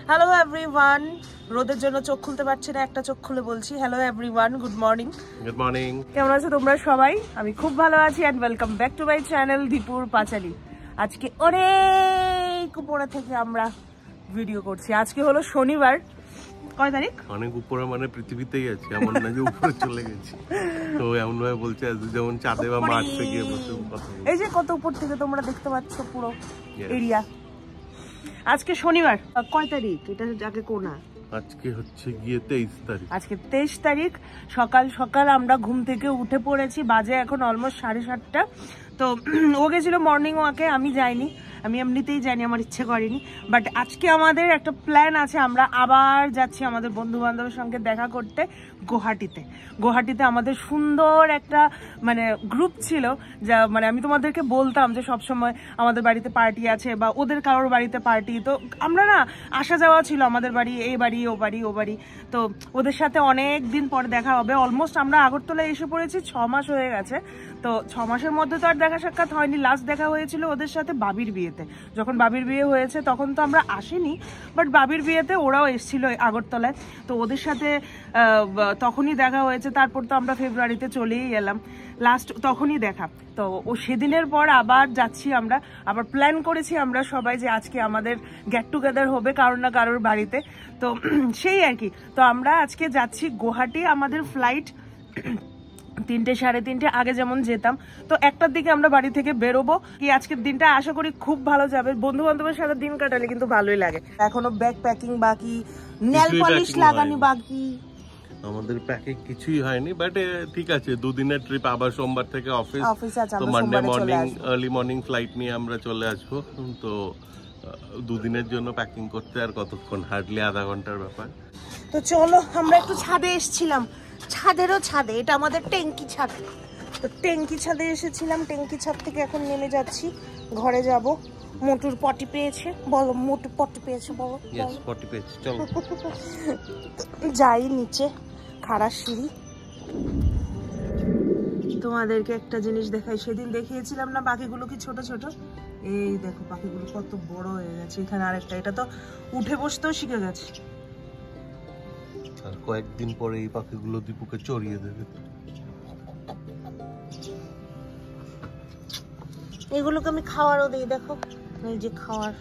Hello everyone. রোদের জন্য চোখ খুলতে পারছি না, একটা চোখ খুলে বলছি hello everyone, good morning. Good morning. কেমন আছো তোমরা সবাই? আমি খুব ভালো আছি and welcome back to my channel দীপুর পাঁচালী। আজকে অনেক উপরে থেকে আমরা ভিডিও করছি। আজকে হলো শনিবার, কয় তারিখ? অনেক উপরে মানে পৃথিবীতেই আছে, এমন না যে উপরে চলে গেছি। তো এমন ভাবে বলছে যেমন চাঁদে বা মার্সে গিয়ে বসে কথা বলছি। এই যে কত উপর থেকে তোমরা দেখতে পাচ্ছ পুরো এরিয়া। আজকে শনিবার, কয় তারিখ? এটা আগে কোনা আজকে হচ্ছে গিয়ে 23 তারিখ। আজকে 23 তারিখ। সকাল সকাল আমরা ঘুম থেকে উঠে পড়েছি, বাজে এখন অলমোস্ট 7:30। তো ও গেছিল মর্নিং ওয়াকে, আমি যাইনি, আমি এমনিতেই যাইনি, আমার ইচ্ছে করেনি। বাট আজকে আমাদের একটা প্ল্যান আছে, আমরা আবার যাচ্ছি আমাদের বন্ধু বান্ধবের সঙ্গে দেখা করতে গুয়াহাটিতে। গুয়াহাটিতে আমাদের সুন্দর একটা মানে গ্রুপ ছিল, যা মানে আমি তোমাদেরকে বলতাম যে সবসময় আমাদের বাড়িতে পার্টি আছে বা ওদের কারোর বাড়িতে পার্টি। তো আমরা না আসা যাওয়া ছিল, আমাদের বাড়ি এই বাড়ি ও বাড়ি ও বাড়ি। তো ওদের সাথে অনেক দিন পরে দেখা হবে। অলমোস্ট আমরা আগরতলায় এসে পড়েছি, 6 মাস হয়ে গেছে। তো 6 মাসের মধ্যে তো আর দেখা সাক্ষাৎ হয়নি। লাস্ট দেখা হয়েছিল ওদের সাথে বাবির বিয়েতে। যখন বাবির বিয়ে হয়েছে তখন তো আমরা আসিনি, বাট বাবির বিয়েতে ওরাও এসেছিল আগরতলায়। তো ওদের সাথে তখনই দেখা হয়েছে। তারপর তো আমরা ফেব্রুয়ারিতে চলেই এলাম, লাস্ট তখনই দেখা। তো ও সেদিনের পর আবার যাচ্ছি আমরা, আবার প্ল্যান করেছি আমরা সবাই যে আজকে আমাদের গেট টুগেদার হবে কারোর না কারোর বাড়িতে। তো সেই আর কি। তো আমরা আজকে যাচ্ছি গুয়াহাটি। আমাদের ফ্লাইট 3টে 3:30 আগে যেমন যেতাম। তো 1টার দিকে আমরা বাড়ি থেকে বেরোবো। কি আজকের দিনটা আশা করি খুব ভালো যাবে। বন্ধু বান্ধবের সাথে দিন কাটালে কিন্তু ভালোই লাগে। এখনো ব্যাগ প্যাকিং বাকি, নেল পলিশ লাগানি বাকি। আমাদের প্যাকিং কিছুই হয়নি, বাট ঠিক আছে, 2 দিনের ট্রিপ। আবার সোমবার থেকে অফিস আছে, তো Monday morning early morning flight নিয়ে আমরা চলে আসবো। তো 2 দিনের জন্য প্যাকিং করতে আর কতক্ষণ, হার্ডলি আধা ঘন্টার ব্যাপার। তো চলো, আমরা একটু ছাদে এসেছিলাম, ছাদেরও ছাদে, এটা আমাদের ট্যাঙ্কি ছাদ। তো ট্যাঙ্কি ছাদে এসেছিলাম, ট্যাঙ্কি ছাদ থেকে এখন নেমে যাচ্ছি, ঘরে যাব। মোটুর পটি পেয়েছে, বলো মোটু পটি পেয়েছে, বলো। পটি পেয়েছে, চলো যাই নিচে, খাড়া সিঁড়ি। তোমাদেরকে একটা জিনিস দেখাই, সেদিন দেখিয়েছিলাম না পাখিগুলো কি ছোট ছোট। এই দেখো পাখিগুলো কত বড় হয়ে গেছে। এখানে আরেকটা, এটা তো উঠে বসতেও শিখে গেছে। আর কয়েকদিন পরে এই পাখিগুলো দীপুকে চড়িয়ে দেবে। এগুলোকে আমি খাওয়ারও দিই, দেখো এই যে খাওয়ার।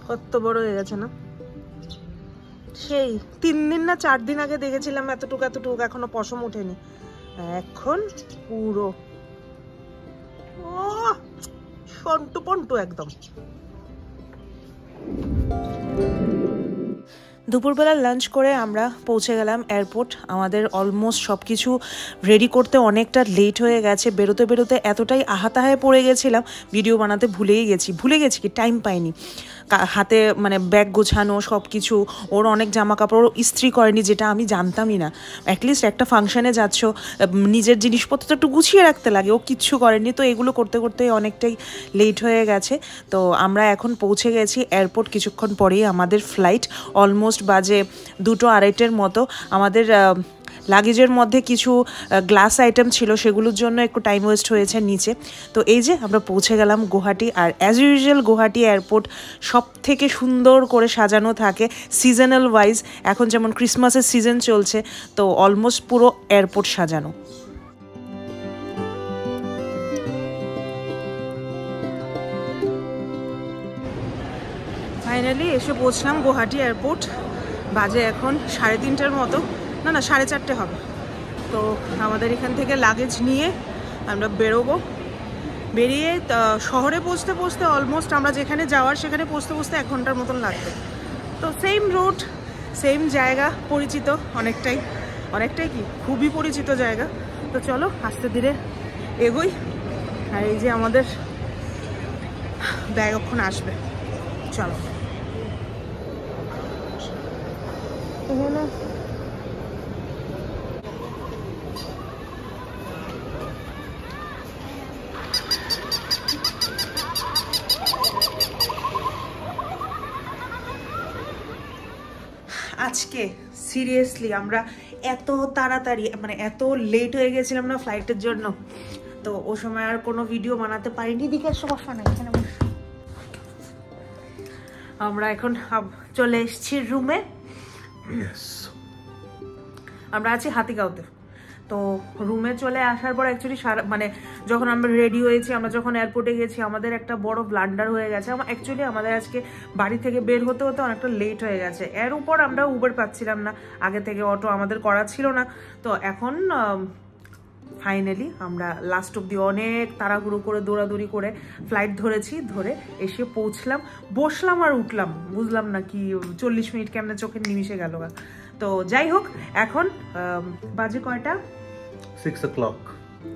কত বড় হয়ে গেছে না? সেই 3 দিন না 4 দিন আগে দেখেছিলাম এতটুকু এতটুকু, এখনো পশম ওঠেনি। এখন পুরো সন্টু পন্টু একদম। দুপুরবেলা লাঞ্চ করে আমরা পৌঁছে গেলাম এয়ারপোর্ট। আমাদের অলমোস্ট সব কিছু রেডি করতে অনেকটা লেট হয়ে গেছে। বেরোতে বেরোতে এতটাই আহাতাহায় পড়ে গেছিলাম, ভিডিও বানাতে ভুলে গেছি কি টাইম পাইনি। হাতে মানে ব্যাগ গোছানো সব কিছু, ওর অনেক জামা কাপড় ইস্ত্রি করেনি, যেটা আমি জানতামই না। অ্যাটলিস্ট একটা ফাংশানে যাচ্ছ, নিজের জিনিসপত্র তো একটু গুছিয়ে রাখতে লাগে, ও কিচ্ছু করেনি। তো এগুলো করতে করতে অনেকটাই লেট হয়ে গেছে। তো আমরা এখন পৌঁছে গেছি এয়ারপোর্ট, কিছুক্ষণ পরেই আমাদের ফ্লাইট। অলমোস্ট বাজে 2টো 2:30-এর মতো। আমাদের লাগেজের মধ্যে কিছু গ্লাস আইটেম ছিল, সেগুলোর জন্য একটু টাইম ওয়েস্ট হয়েছে নিচে। তো এই যে আমরা পৌঁছে গেলাম গুয়াহাটি। আর অ্যাজ ইউজুয়াল গুয়াহাটি এয়ারপোর্ট সব থেকে সুন্দর করে সাজানো থাকে সিজনাল ওয়াইজ। এখন যেমন ক্রিসমাসের সিজন চলছে, তো অলমোস্ট পুরো এয়ারপোর্ট সাজানো। ফাইনালি এসে পৌঁছলাম গুয়াহাটি এয়ারপোর্ট। বাজে এখন 3:30-এর মতো, না 4:30 হবে। তো আমাদের এখান থেকে লাগেজ নিয়ে আমরা বেরোবো। বেরিয়ে শহরে পৌঁছতে পৌঁছতে অলমোস্ট আমরা যেখানে যাওয়ার সেখানে পৌঁছতে 1 ঘন্টার মতন লাগবে। তো সেম রুট, সেম জায়গা, পরিচিত অনেকটাই কি খুবই পরিচিত জায়গা। তো চলো আস্তে ধীরে এগোই। আর এই যে আমাদের ব্যাগ এখন আসবে, চলো। আজকে সিরিয়াসলি আমরা এত তাড়াতাড়ি মানে এত লেট হয়ে গেছিলাম না ফ্লাইটের জন্য, তো ও সময় আর কোনো ভিডিও বানাতে পারিনি। দিকে সমস্যা নেই, এখানে আমরা এখন চলে এসেছি রুমে। আমরা আছি হাতিগাঁওতে। তো রুমে চলে আসার পর অ্যাকচুয়ালি মানে যখন আমরা রেডি হয়েছি, আমরা যখন এয়ারপোর্টে গেছি, আমাদের একটা বড় ব্লান্ডার হয়ে গেছে। অ্যাকচুয়ালি আমাদের আজকে বাড়ি থেকে বের হতে হতে অনেকটা লেট হয়ে গেছে। এর উপর আমরা উবার পাচ্ছিলাম না, আগে থেকে অটো আমাদের করা ছিল না। তো এখন ফাইনালি আমরা লাস্ট অব্দি অনেক তাড়াহুড়ো করে দৌড়াদৌড়ি করে ফ্লাইট ধরেছি, ধরে এসে পৌঁছলাম, বসলাম আর উঠলাম, বুঝলাম না কি 40 মিনিট কেমনে চোখের নিমিশে গেল। তো যাই হোক, এখন বাজে কয়টা? 6 o'clock,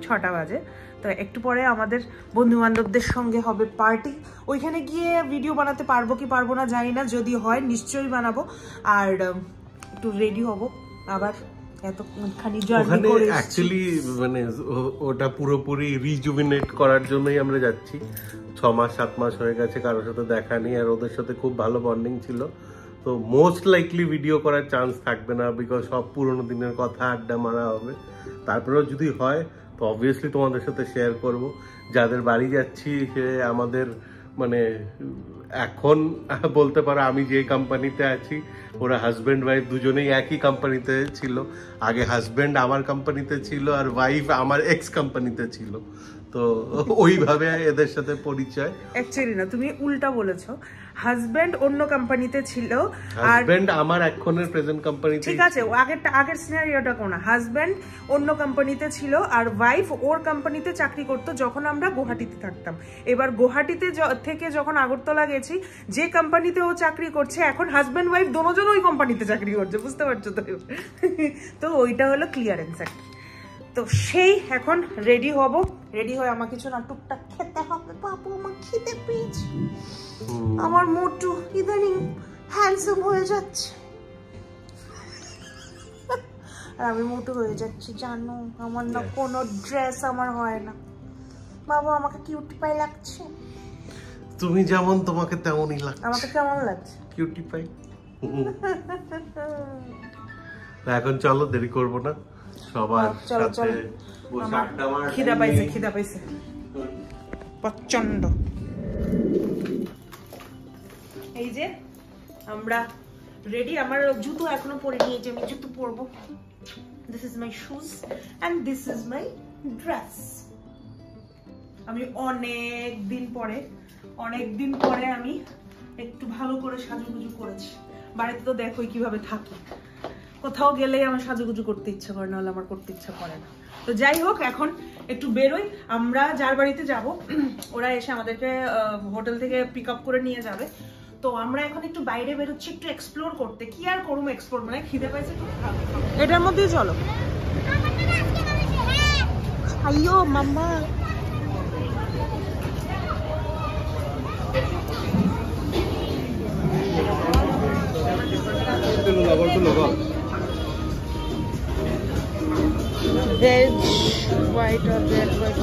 6টা বাজে। তো একটু পরে আমাদের বন্ধু বান্ধবদের সঙ্গে হবে পার্টি। ওইখানে গিয়ে ভিডিও বানাতে পারবো কি পারবো না জানি না, যদি হয় নিশ্চয়ই বানাবো। আর একটু রেডি হব আবার, এতখানি জার্নি করে অ্যাকচুয়ালি মানে ওটা পুরোপুরি রিজুভিনেট করার জন্যই আমরা যাচ্ছি। 6 মাস 7 মাস হয়ে গেছে কারোর সাথে দেখা নেই, আর ওদের সাথে খুব ভালো বন্ডিং ছিল। তো মোস্ট লাইকলি ভিডিও করার চান্স থাকবে না, বিকজ সব পুরোনো দিনের কথা আড্ডা মারা হবে। তারপরেও যদি হয় তো অবভিয়াসলি তোমাদের সাথে শেয়ার করব। যাদের বাড়ি যাচ্ছি সে আমাদের মানে এখন বলতে পারো আমি যে কোম্পানিতে আছি, ওরা হাজব্যান্ড ওয়াইফ দুজনেই একই কোম্পানিতে ছিল। আগে হাজব্যান্ড আমার কোম্পানিতে ছিল আর ওয়াইফ আমার এক্স কোম্পানিতে ছিল। তো ওইভাবে এদের সাথে পরিচয়। অ্যাকচুয়ালি না, তুমি উল্টা বলেছো। হাজব্যান্ড অন্য কোম্পানিতে ছিল, হাজব্যান্ড আমার এখনের প্রেজেন্ট কোম্পানিতে। ঠিক আছে, আগের সিনারিওটা কোন, হাজব্যান্ড অন্য কোম্পানিতে ছিল আর ওয়াইফ ওর কোম্পানিতে চাকরি করতো যখন আমরা গুয়াহাটিতে থাকতাম। এবার গুয়াহাটিতে থেকে যখন আগরতলা গেছি, যে কোম্পানিতে ও চাকরি করছে, এখন হাজব্যান্ড ওয়াইফ দুজন ওই কোম্পানিতে চাকরি করছে, বুঝতে পারছো তো? তো ওইটা হলো ক্লিয়ারেন্স আর কি। তো সেই এখন রেডি হব, রেডি হয়ে আমার কিছু না টুকটাক খেতে হবে। বাবু আমার খিদে পেয়েছে, আমার মোটু ইদানিং হ্যান্ডসাম হয়ে যাচ্ছে আর আমি মোটু হয়ে যাচ্ছি, জানো। আমার না কোনো ড্রেস আমার হয় না। বাবু আমাকে কিউটি পাই লাগছে। তুমি যেমন তোমাকে তেমনই লাগছে। আমাকে কেমন লাগছে? Cutie pie. এখন চলো, দেরি করবো না, সবার সাথে খিদা পাইছে, খিদা পাইছে প্রচন্ড। এই যে আমরা রেডি। আমার জুতো এখনো পরে নিয়েছি, আমি জুতো পরবো। This is my shoes and this is my dress. আমি অনেক দিন পরে আমি একটু ভালো করে সাজুগুজু করেছি। বাড়িতে তো দেখোই কিভাবে থাকি, কোথাও গেলেই আমার সাজুগুজু করতে ইচ্ছা করে, নাহলে আমার করতে ইচ্ছা করে না। তো যাই হোক, এখন একটু বেরোই। আমরা যার বাড়িতে যাব ওরা এসে আমাদেরকে হোটেল থেকে পিক আপ করে নিয়ে যাবে। তো আমরা এখন একটু বাইরে বেরোচ্ছি, একটু এক্সপ্লোর করতে। কি আর করবো এক্সপ্লোর, মানে খিদে পাইছে। এটার মধ্যেই চলো। আইয়ো মাম্মা, veg white or red white.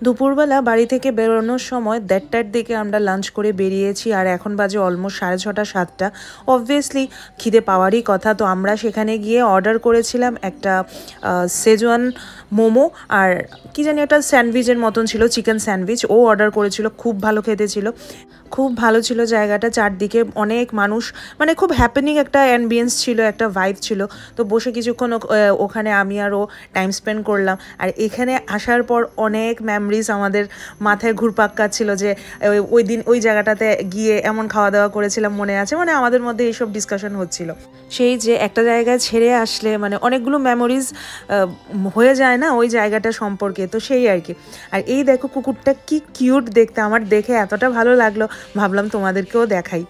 দুপুরবেলা বাড়ি থেকে বেরোনোর সময় 1:30টার দিকে আমরা লাঞ্চ করে বেরিয়েছি, আর এখন বাজে অলমোস্ট 6:30 7টা। অবভিয়াসলি খিদে পাওয়ারই কথা। তো আমরা সেখানে গিয়ে অর্ডার করেছিলাম একটা সেজওয়ান মোমো, আর কি জানি একটা স্যান্ডউইচের মতন ছিল, চিকেন স্যান্ডউইচ। ও অর্ডার করেছিল, খুব ভালো খেতে ছিল, খুব ভালো ছিল জায়গাটা। চারদিকে অনেক মানুষ, মানে খুব হ্যাপেনিং একটা অ্যাম্বিয়েন্স ছিল, একটা ভাইব ছিল। তো বসে কিছুক্ষণ ওখানে আমি আর ও টাইম স্পেন্ড করলাম। আর এখানে আসার পর অনেক মেমরিজ আমাদের মাথায় ঘুরপাক কাচ্ছিল, যে ওই দিন ওই জায়গাটাতে গিয়ে এমন খাওয়া দাওয়া করেছিলাম, মনে আছে? মানে আমাদের মধ্যে এইসব ডিসকাশন হচ্ছিল। সেই যে একটা জায়গায় ছেড়ে আসলে মানে অনেকগুলো মেমোরিজ হয়ে যায় না ওই জায়গাটা সম্পর্কে। তো সেই আর কি। আর এই দেখো কুকুরটা কি কিউট দেখতে, আমার দেখে এতটা ভালো লাগলো, ভাবলাম তোমাদেরকেও দেখাই।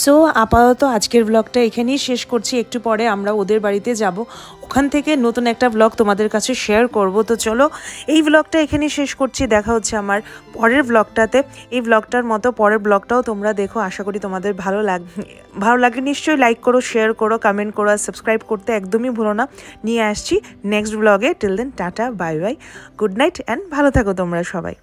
সো আপাতত আজকের ব্লগটা এখানেই শেষ করছি। একটু পরে আমরা ওদের বাড়িতে যাব, ওখান থেকে নতুন একটা ব্লগ তোমাদের কাছে শেয়ার করব। তো চলো এই ব্লগটা এখানেই শেষ করছি, দেখা হচ্ছে আমার পরের ব্লগটাতে। এই ব্লগটার মতো পরের ব্লগটাও তোমরা দেখো, আশা করি তোমাদের ভালো লাগে নিশ্চয়ই। লাইক করো, শেয়ার করো, কমেন্ট করো, আর সাবস্ক্রাইব করতে একদমই ভুলো না। নিয়ে আসছি নেক্সট ব্লগে। Till then tata, bye bye, good night and ভালো থাকো তোমরা সবাই।